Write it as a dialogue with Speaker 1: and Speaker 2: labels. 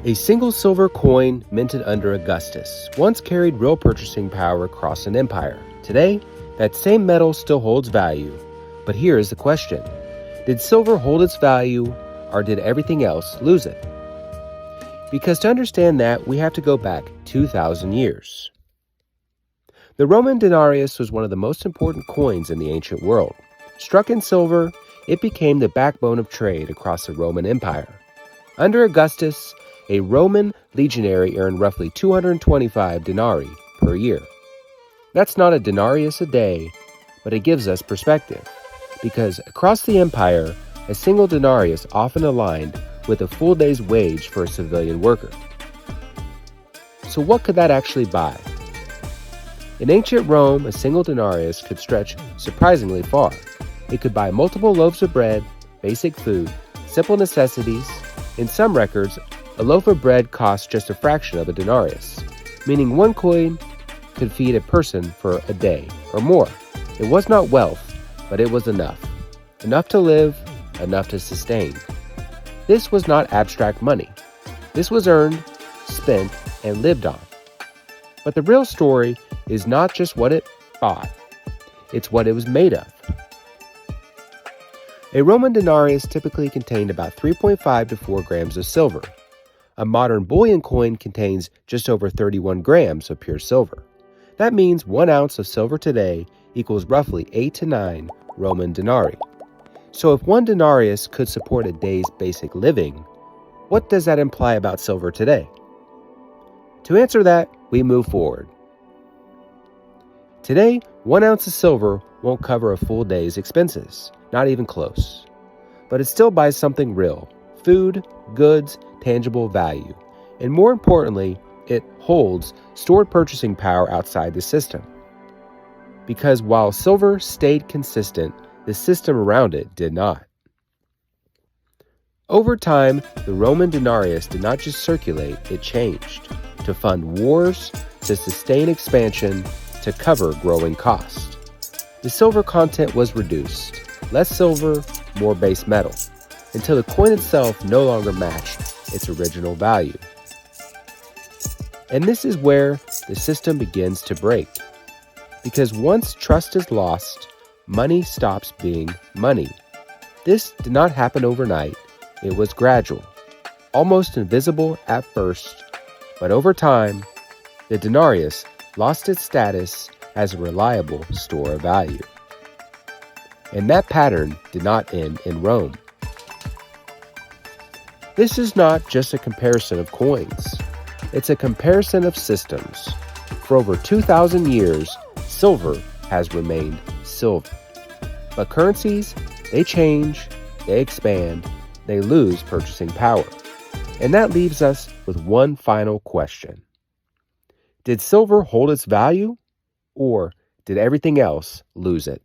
Speaker 1: A single silver coin minted under Augustus once carried real purchasing power across an empire. Today, that same metal still holds value. But here is the question. Did silver hold its value, or did everything else lose it? Because to understand that, we have to go back 2,000 years. The Roman denarius was one of the most important coins in the ancient world. Struck in silver, it became the backbone of trade across the Roman Empire. Under Augustus, a Roman legionary earned roughly 225 denarii per year. That's not a denarius a day, but it gives us perspective, because across the empire, a single denarius often aligned with a full day's wage for a civilian worker. So what could that actually buy? In ancient Rome, a single denarius could stretch surprisingly far. It could buy multiple loaves of bread, basic food, simple necessities. In some records, a loaf of bread cost just a fraction of a denarius, meaning one coin could feed a person for a day or more. It was not wealth, but it was enough. Enough to live, enough to sustain. This was not abstract money. This was earned, spent, and lived on. But the real story is not just what it bought, it's what it was made of. A Roman denarius typically contained about 3.5 to 4 grams of silver. A modern bullion coin contains just over 31 grams of pure silver. That means 1 ounce of silver today equals roughly 8 to 9 Roman denarii. So if 1 denarius could support a day's basic living, what does that imply about silver today? To answer that, we move forward. Today, 1 ounce of silver won't cover a full day's expenses, not even close. But it still buys something real: food, goods, tangible value. And more importantly, it holds stored purchasing power outside the system. Because while silver stayed consistent, the system around it did not. Over time, the Roman denarius did not just circulate, it changed. To fund wars, to sustain expansion, to cover growing costs. The silver content was reduced. Less silver, more base metal, until the coin itself no longer matched its original value. And this is where the system begins to break. Because once trust is lost, money stops being money. This did not happen overnight. It was gradual, almost invisible at first, but over time, the denarius lost its status as a reliable store of value. And that pattern did not end in Rome. This is not just a comparison of coins. It's a comparison of systems. For over 2,000 years, silver has remained silver. But currencies, they change, they expand, they lose purchasing power. And that leaves us with one final question. Did silver hold its value, or did everything else lose it?